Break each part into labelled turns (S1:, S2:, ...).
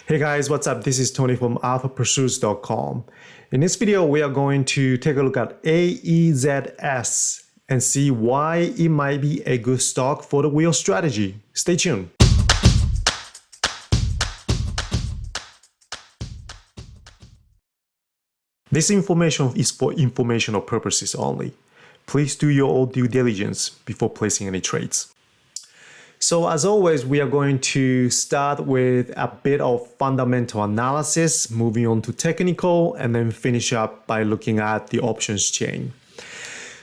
S1: Hey guys, what's up? This is Tony from alphapursuits.com. In this video, we are going to take a look at AEZS and see why it might be a good stock for the wheel strategy. Stay tuned. This information is for informational purposes only. Please do your own due diligence before placing any trades. So as always, we are going to start with a bit of fundamental analysis, moving on to technical, and then finish up by looking at the options chain.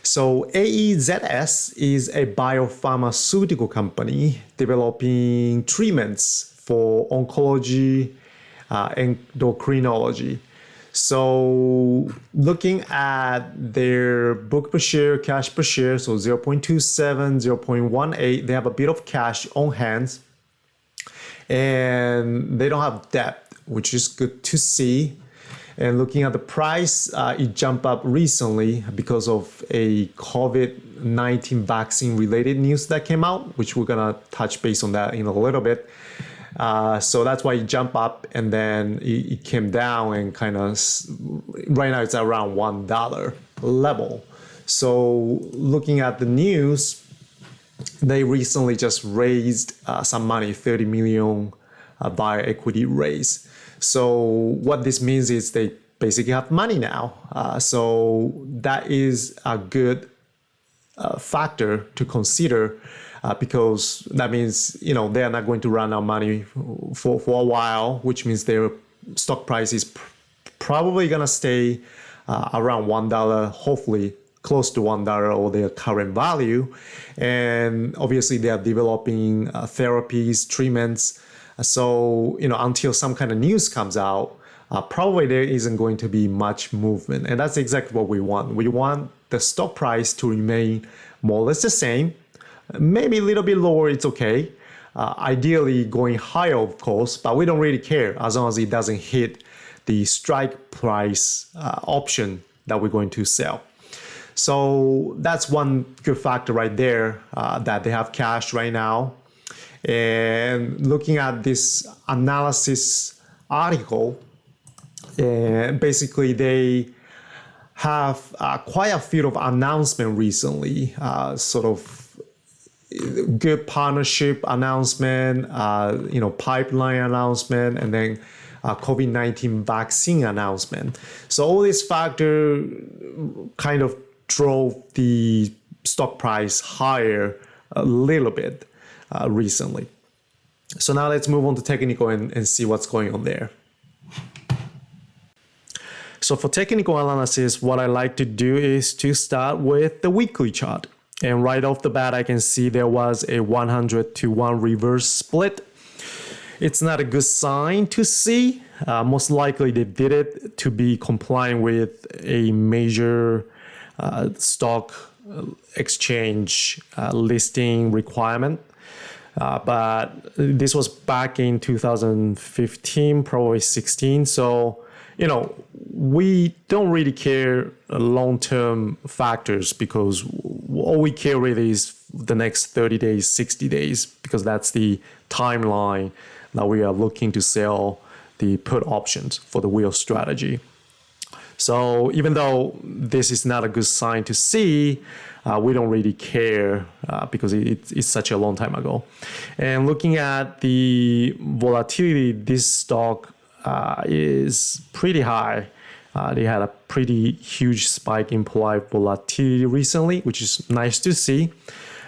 S1: So AEZS is a biopharmaceutical company developing treatments for oncology and endocrinology. So looking at their book per share, cash per share, so 0.27, 0.18, they have a bit of cash on hand and they don't have debt, which is good to see. And looking at the price, it jumped up recently because of a COVID-19 vaccine related news that came out, which we're gonna touch base on that in a little bit. So that's why it jumped up and then it came down and kind of, right now it's around $1 level. So looking at the news, they recently just raised some money, 30 million via equity raise. So what this means is they basically have money now. So that is a good factor to consider. Because that means, they are not going to run out of money for a while, which means their stock price is probably going to stay around $1, hopefully close to $1 or their current value. And obviously they are developing therapies, treatments. So, until some kind of news comes out, probably there isn't going to be much movement. And that's exactly what we want. We want the stock price to remain more or less the same. Maybe a little bit lower, it's okay. Ideally going higher, of course, but we don't really care as long as it doesn't hit the strike price option that we're going to sell. So that's one good factor right there, that they have cash right now. And looking at this analysis article, basically they have quite a few of announcements recently, sort of good partnership announcement, pipeline announcement, and then COVID-19 vaccine announcement. So all these factors kind of drove the stock price higher a little bit recently. So now let's move on to technical and see what's going on there. So for technical analysis, what I like to do is to start with the weekly chart. And right off the bat, I can see there was a 100-to-1 reverse split. It's not a good sign to see. Most likely they did it to be complying with a major stock exchange listing requirement. But this was back in 2015, probably 16. So, we don't really care long-term factors because all we care really is the next 30 days, 60 days, because that's the timeline that we are looking to sell the put options for the wheel strategy. So even though this is not a good sign to see, we don't really care because it's such a long time ago. And looking at the volatility, this stock is pretty high. They had a pretty huge spike in implied volatility recently, which is nice to see.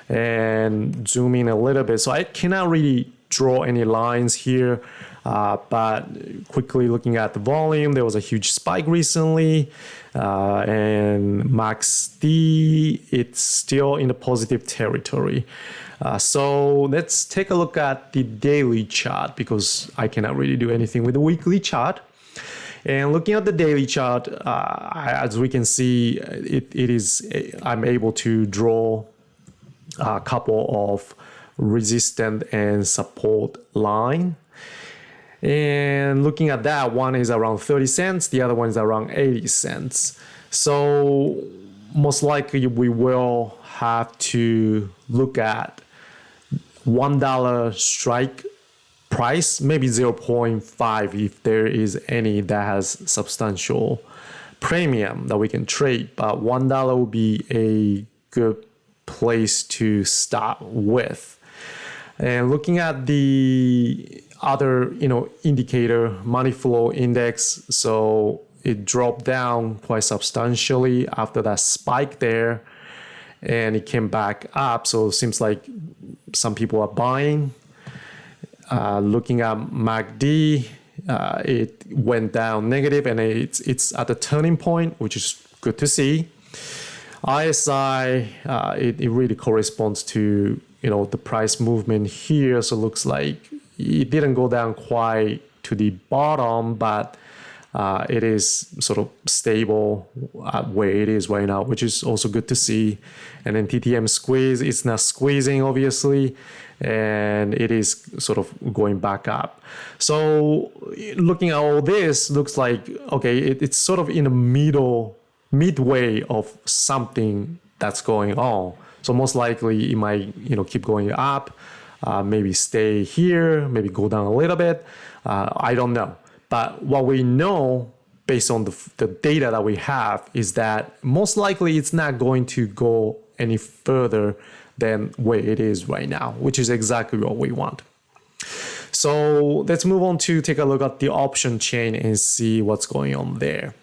S1: And zoom in a little bit. So I cannot really draw any lines here, but quickly looking at the volume, there was a huge spike recently. And MACD, it's still in the positive territory. So let's take a look at the daily chart because I cannot really do anything with the weekly chart. And looking at the daily chart, as we can see, I'm able to draw a couple of resistance and support line. And looking at that, one is around 30 cents, the other one is around 80 cents. So most likely we will have to look at $1 strike price, maybe 0.5 if there is any that has substantial premium that we can trade, but $1 would be a good place to start with. And looking at the other, indicator, money flow index, so it dropped down quite substantially after that spike there, and it came back up. So it seems like some people are buying. Looking at MACD, it went down negative, and it's at the turning point, which is good to see. RSI, it really corresponds to the price movement here. So it looks like it didn't go down quite to the bottom, but it is sort of stable at where it is right now, which is also good to see. And then TTM squeeze, it's not squeezing obviously, and it is sort of going back up. So looking at all this, looks like, okay, it's sort of in the midway of something that's going on. So most likely it might, keep going up, maybe stay here, maybe go down a little bit. I don't know. But what we know based on the data that we have is that most likely it's not going to go any further than where it is right now, which is exactly what we want. So let's move on to take a look at the option chain and see what's going on there.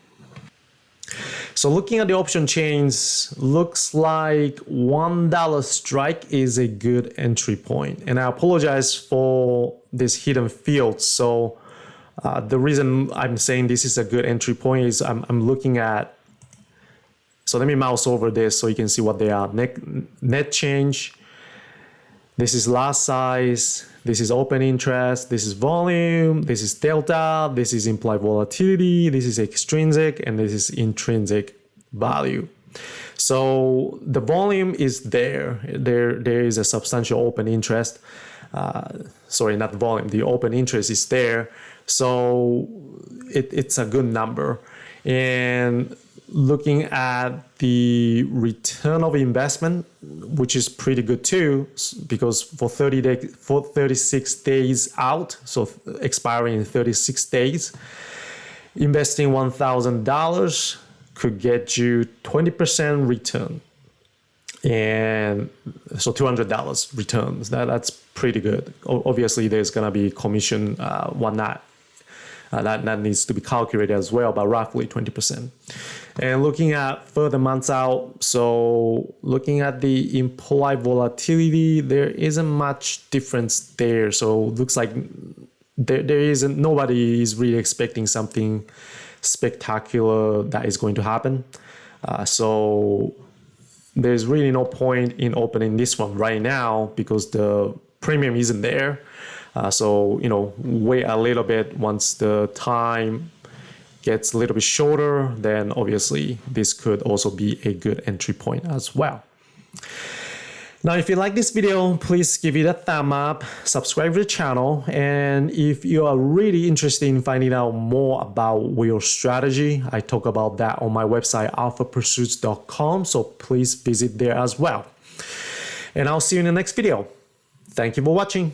S1: So looking at the option chains, looks like $1 strike is a good entry point. And I apologize for this hidden field. So the reason I'm saying this is a good entry point is I'm looking at, so let me mouse over this so you can see what they are. Net change, this is lot size, this is open interest, this is volume, this is delta, this is implied volatility, this is extrinsic, and this is intrinsic value. So the volume is there. There is a substantial open interest. Sorry, not volume, the open interest is there. So it's a good number. And looking at the return of investment, which is pretty good too, because for 36 days out, so expiring in 36 days, investing $1,000 could get you 20% return. And so $200 returns. That's pretty good. Obviously, there's gonna be commission, whatnot. That needs to be calculated as well, but roughly 20%. And looking at further months out, so looking at the implied volatility, there isn't much difference there. So it looks like nobody is really expecting something spectacular that is going to happen. So there's really no point in opening this one right now because the premium isn't there. So, wait a little bit. Once the time gets a little bit shorter, then obviously this could also be a good entry point as well. Now, if you like this video, please give it a thumb up, subscribe to the channel, and if you are really interested in finding out more about wheel strategy, I talk about that on my website, alphapursuits.com, so please visit there as well. And I'll see you in the next video. Thank you for watching.